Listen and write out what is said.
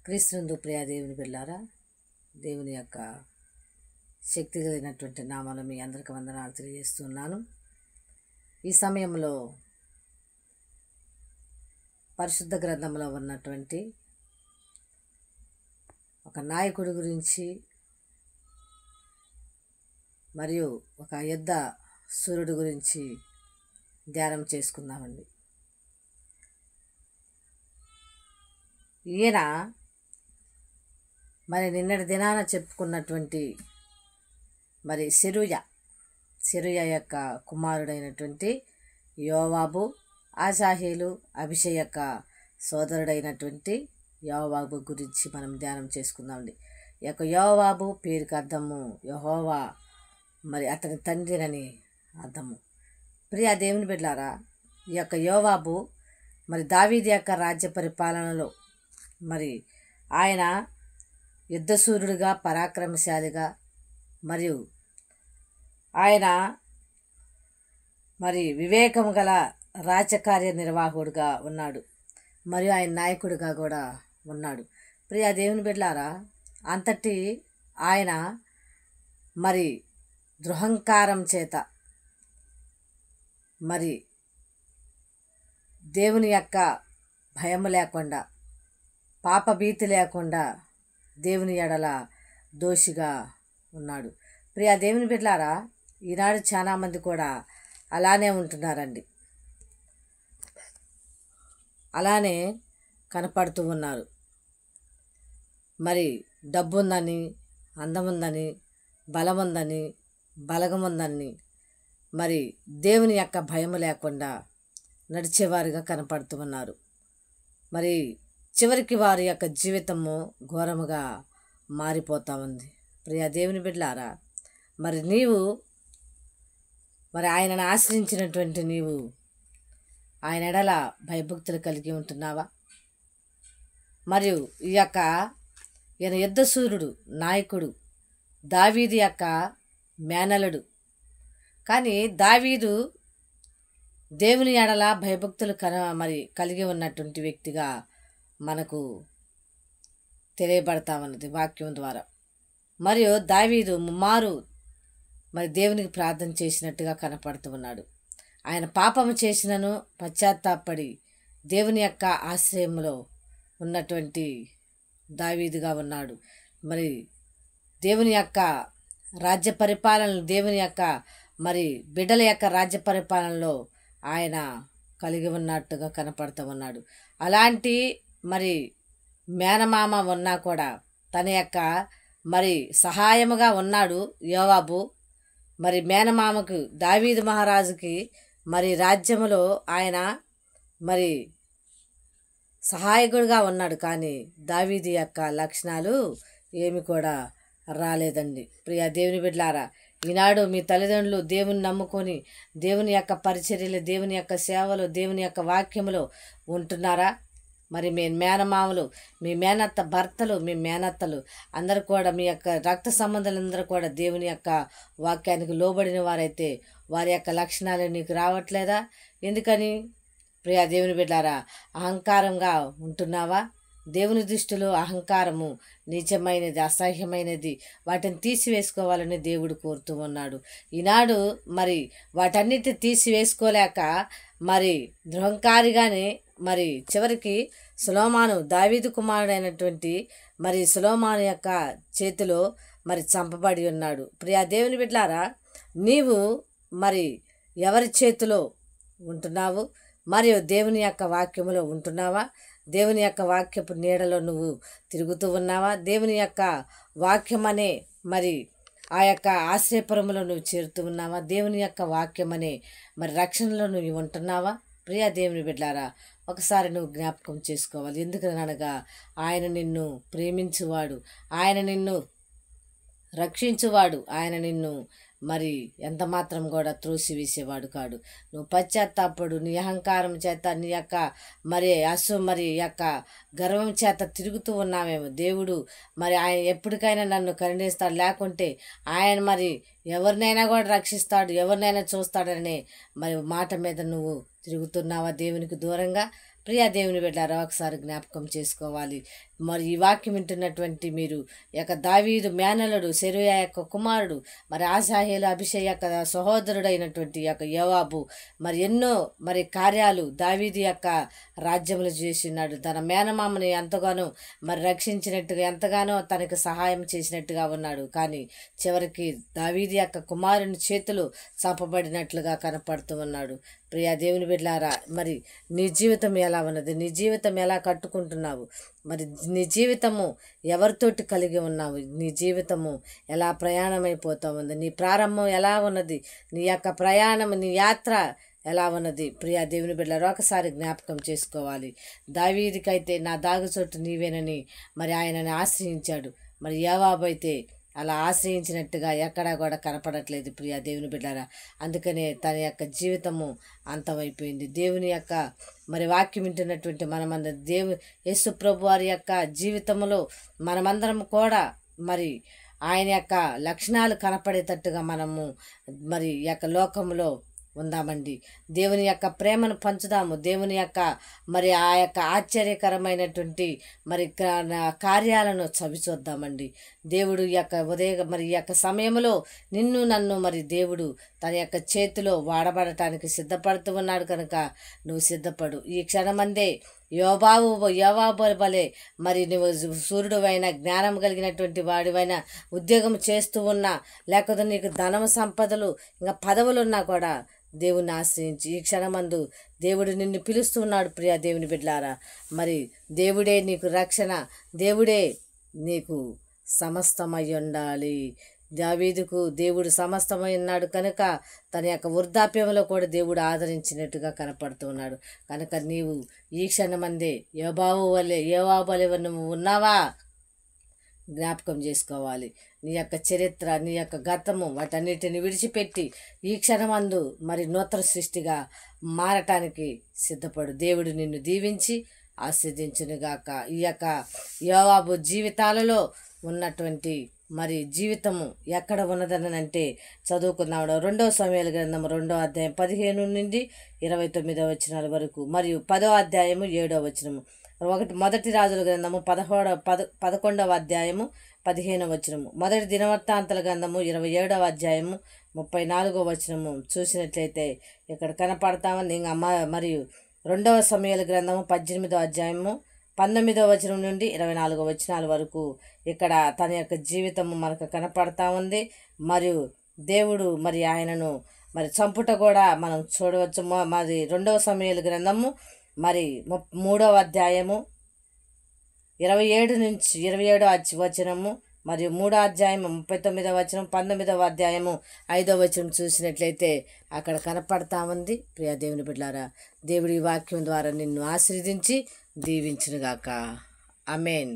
క్రీస్తునందు ప్రియ దేవుని బిడ్డలారా, దేవుని యొక్క శక్తి కలిగినటువంటి నామాలు మీ అందరికీ వందనాలు తెలియజేస్తున్నాను. ఈ సమయంలో పరిశుద్ధ గ్రంథంలో ఉన్నటువంటి ఒక నాయకుడి గురించి మరియు ఒక యుద్ధ సూర్యుడి గురించి ధ్యానం చేసుకుందామండి. ఈయన మరి నిన్నటి దినాన చెప్పుకున్నటువంటి మరి సెరూయ యొక్క కుమారుడైనటువంటి యోవాబు, ఆసాహేలు, అభిషేక్ యొక్క సోదరుడైనటువంటి యోవాబు గురించి మనం ధ్యానం చేసుకుందామండి. ఈ యొక్క యోవాబు పేరుకి అర్థము యెహోవా మరి అతని తండ్రినని అర్థము. ప్రియ దేవుని బిడ్డలారా, ఈ యొక్క యోవాబు మరి దావీదు యొక్క రాజ్య పరిపాలనలో మరి ఆయన యుద్ధసూరుడుగా, పరాక్రమశాలిగా మరియు ఆయన మరి వివేకము గల రాజకార్య నిర్వాహకుడుగా ఉన్నాడు. మరియు ఆయన నాయకుడిగా కూడా ఉన్నాడు. ప్రియ దేవుని బిడ్డలారా, అంతటి ఆయన మరి దృహంకారం చేత మరి దేవుని యొక్క భయం లేకుండా, పాపభీతి లేకుండా దేవుని ఎడల దోషిగా ఉన్నాడు. ప్రియ దేవుని బిడ్డలారా, ఈనాడు చాలామంది కూడా అలానే ఉంటున్నారండి, అలానే కనపడుతూ ఉన్నారు. మరి డబ్బు ఉందని, అందం ఉందని, బలం ఉందని, బలగం ఉందని మరి దేవుని యొక్క భయం లేకుండా నడిచేవారుగా కనపడుతూ ఉన్నారు. మరి చివరికి వారి యొక్క జీవితము ఘోరముగా మారిపోతూ ఉంది. ప్రియ దేవుని బిడ్డలారా, మరి నీవు మరి ఆయనను ఆశ్రయించినటువంటి నీవు ఆయన ఎడల భయభక్తులు కలిగి ఉంటున్నావా? మరియు ఈయన యుద్ధసూరుడు, నాయకుడు, దావీదు యొక్క మేనలుడు. కానీ దావీదు దేవుని ఎడల భయభక్తులు మరి కలిగి ఉన్నటువంటి వ్యక్తిగా మనకు తెలియబడతా ఉన్నది వాక్యం ద్వారా. మరియు దావీదు ముమ్మారు మరి దేవునికి ప్రార్థన చేసినట్టుగా కనపడుతూ ఉన్నాడు. ఆయన పాపము చేసినను పశ్చాత్తాపడి దేవుని యొక్క ఆశ్రయంలో ఉన్నటువంటి దావీదుగా ఉన్నాడు. మరి దేవుని యొక్క రాజ్య పరిపాలన, దేవుని యొక్క మరి బిడ్డల యొక్క రాజ్య పరిపాలనలో ఆయన కలిగి ఉన్నట్టుగా కనపడుతూ ఉన్నాడు. అలాంటి మరి మేనమామ ఉన్నా కూడా తన యొక్క మరి సహాయముగా ఉన్నాడు యోవాబు. మరి మేనమామకు, దావీదు మహారాజుకి మరి రాజ్యములో ఆయన మరి సహాయకుడిగా ఉన్నాడు. కానీ దావీదు యొక్క లక్షణాలు ఏమి కూడా రాలేదండి. ప్రియ దేవుని బిడ్డలారా, ఈనాడు మీ తల్లిదండ్రులు దేవుని నమ్ముకొని దేవుని యొక్క పరిచర్యలు, దేవుని యొక్క సేవలు, దేవుని యొక్క వాక్యములో ఉంటున్నారా? మరి మీ మేనమామలు, మీ మేనత్త భర్తలు, మీ మేనత్తలు అందరూ కూడా, మీ యొక్క రక్త సంబంధాలందరూ కూడా దేవుని యొక్క వాక్యానికి లోబడిన వారైతే వారి యొక్క లక్షణాలు నీకు రావట్లేదా? ఎందుకని? ప్రియ దేవుని బిడ్డారా, అహంకారంగా ఉంటున్నావా? దేవుని దృష్టిలో అహంకారము నీచమైనది, అసహ్యమైనది. వాటిని తీసివేసుకోవాలని దేవుడు కోరుతూ ఉన్నాడు. ఈనాడు మరి వాటన్నిటిని తీసివేసుకోలేక మరి దురహంకారిగానే మరి చివరికి సొలొమోను, దావీదు కుమారుడైనటువంటి మరి సొలొమోను యొక్క చేతిలో మరి చంపబడి ఉన్నాడు. ప్రియ దేవుని బిడ్డలారా, నీవు మరి ఎవరి చేతిలో ఉంటున్నావు? మరియు దేవుని యొక్క వాక్యములో ఉంటున్నావా? దేవుని యొక్క వాక్యపు నీడలో నువ్వు తిరుగుతూ ఉన్నావా? దేవుని యొక్క వాక్యం అనే మరి ఆ యొక్క ఆశ్రయపురములో నువ్వు చేరుతూ ఉన్నావా? దేవుని యొక్క వాక్యం అనే మరి రక్షణలో నువ్వు ఉంటున్నావా? ప్రియ దేవుని బిడ్డలారా, ఒకసారి నువ్వు జ్ఞాపకం చేసుకోవాలి. ఎందుకనగా ఆయన నిన్ను ప్రేమించువాడు, ఆయన నిన్ను రక్షించువాడు, ఆయన నిన్ను మరి ఎంత మాత్రం కూడా త్రోసివేసేవాడు కాడు. నువ్వు పశ్చాత్తాపడు. నీ అహంకారం చేత, నీ యొక్క మరి మరి యొక్క గర్వం చేత తిరుగుతూ ఉన్నామేమో. దేవుడు మరి ఆయన ఎప్పటికైనా నన్ను కరుణిస్తాడు, లేకుంటే ఆయన మరి ఎవరినైనా కూడా రక్షిస్తాడు, ఎవరినైనా చూస్తాడనే మరి మాట మీద నువ్వు తిరుగుతున్నావా దేవునికి దూరంగా? ప్రియా దేవుని బిడ్డలారా, ఒకసారి జ్ఞాపకం చేసుకోవాలి. మరి ఈ వాక్యం వింటున్నటువంటి మీరు యొక్క దావీదు మేనలుడు సెరూయా యొక్క కుమారుడు మరి ఆసాహేలు అభిషేక్ యొక్క సహోదరుడైనటువంటి యొక్క యోవాబు మరి ఎన్నో మరి కార్యాలు దావీదు యొక్క రాజ్యములు చేసినాడు. తన మేనమామని ఎంతగానో మరి రక్షించినట్టుగా ఎంతగానో తనకు సహాయం చేసినట్టుగా ఉన్నాడు. కానీ చివరికి దావీదు యొక్క కుమారుని చేతులు చంపబడినట్లుగా కనపడుతూ ఉన్నాడు. ప్రియా దేవుని బిడ్డలారా, మరి నీ జీవితం ఎలా ఉన్నది? నీ జీవితం ఎలా కట్టుకుంటున్నావు? మరి నీ జీవితము ఎవరితోటి కలిగి ఉన్నావు? నీ జీవితము ఎలా ప్రయాణమైపోతూ ఉంది? నీ ప్రారంభం ఎలా ఉన్నది? నీ యొక్క ప్రయాణం, నీ యాత్ర ఎలా ఉన్నది? ప్రియా దేవుని బిడ్డలారా, ఒకసారి జ్ఞాపకం చేసుకోవాలి. దావీదుకైతే నా దాగుచోటు నీవేనని మరి ఆయనని ఆశ్రయించాడు. మరి యోవాబు అయితే అలా ఆశ్రయించినట్టుగా ఎక్కడా కూడా కనపడట్లేదు ప్రియా దేవుని బిడ్డలారా. అందుకనే తన యొక్క జీవితము అంతమైపోయింది. దేవుని యొక్క మరి వాక్యం వింటున్నటువంటి మనమందరం యేసు ప్రభు వారి యొక్క జీవితంలో మనమందరం కూడా మరి ఆయన యొక్క లక్షణాలు కనపడేటట్టుగా మనము మరి ఈ యొక్క లోకంలో ఉందామండి. దేవుని యొక్క ప్రేమను పంచుదాము. దేవుని యొక్క మరి ఆ యొక్క ఆశ్చర్యకరమైనటువంటి మరి కార్యాలను చవిచూద్దామండి. దేవుడు యొక్క మరి ఈ యొక్క సమయంలో నిన్ను నన్ను మరి దేవుడు తన యొక్క చేతిలో వాడబడటానికి సిద్ధపడుతూ ఉన్నాడు కనుక నువ్వు సిద్ధపడు. ఈ క్షణమందే యోవాబు వలె మరి నువ్వు సూర్యుడువైన జ్ఞానం కలిగినటువంటి వాడివైనా ఉద్యోగం చేస్తూ ఉన్నా లేకపోతే నీకు ధనము సంపదలు ఇంకా పదవులున్నా కూడా దేవుని ఆశ్రయించి ఈ క్షణమందు దేవుడు నిన్ను పిలుస్తున్నాడు ప్రియా దేవుని బిడ్డలారా. మరి దేవుడే నీకు రక్షణ, దేవుడే నీకు సమస్తమై ఉండాలి. దావీదుకు దేవుడు సమస్తమై ఉన్నాడు కనుక తన యొక్క వృద్ధాప్యంలో కూడా దేవుడు ఆదరించినట్టుగా కనపడుతూ ఉన్నాడు. కనుక నీవు ఈ క్షణమందే యోవాబు వలె నువ్వు ఉన్నావా? జ్ఞాపకం చేసుకోవాలి. నీ యొక్క చరిత్ర, నీ యొక్క గతము వాటన్నిటిని విడిచిపెట్టి ఈ క్షణమందు మరి నూతన సృష్టిగా మారటానికి సిద్ధపడు. దేవుడు నిన్ను దీవించి ఆశీర్వదించునుగాక. ఈ యొక్క యోవాబు జీవితాలలో ఉన్నటువంటి మరి జీవితము ఎక్కడ ఉన్నదనంటే చదువుకుందాం. 2వ సమూయేలు గ్రంథము 2వ అధ్యాయం 15 నుండి 29వ వచనాల వరకు మరియు 10వ అధ్యాయము 7వ వచనము. మొదటి రాజుల గ్రంథము 11వ అధ్యాయము 15వ వచనము. మొదటి దినవృత్తాంతాల గ్రంథము 27వ అధ్యాయము 34వ వచనము చూసినట్లయితే ఇక్కడ కనపడతామని మరియు 2వ సమూయేలు గ్రంథము 18వ అధ్యాయము 19వ వచనం నుండి 24వ వచనాల వరకు ఇక్కడ తన యొక్క జీవితము మనకు కనపడతా ఉంది. మరియు దేవుడు మరి ఆయనను మరి చంపుట కూడా మనం చూడవచ్చు. మరి 2వ సమూయేలు గ్రంథము మరి 3వ అధ్యాయము 27 నుంచి 27వ వచనము మరియు 3వ అధ్యాయము 39వ వచనం 19వ అధ్యాయము 5వ వచనం చూసినట్లయితే అక్కడ కనపడతా ఉంది. ప్రియా దేవుని బిడ్డలారా, దేవుడి వాక్యం ద్వారా నిన్ను ఆశీర్వదించి దీవించునుగాక. ఆమేన్.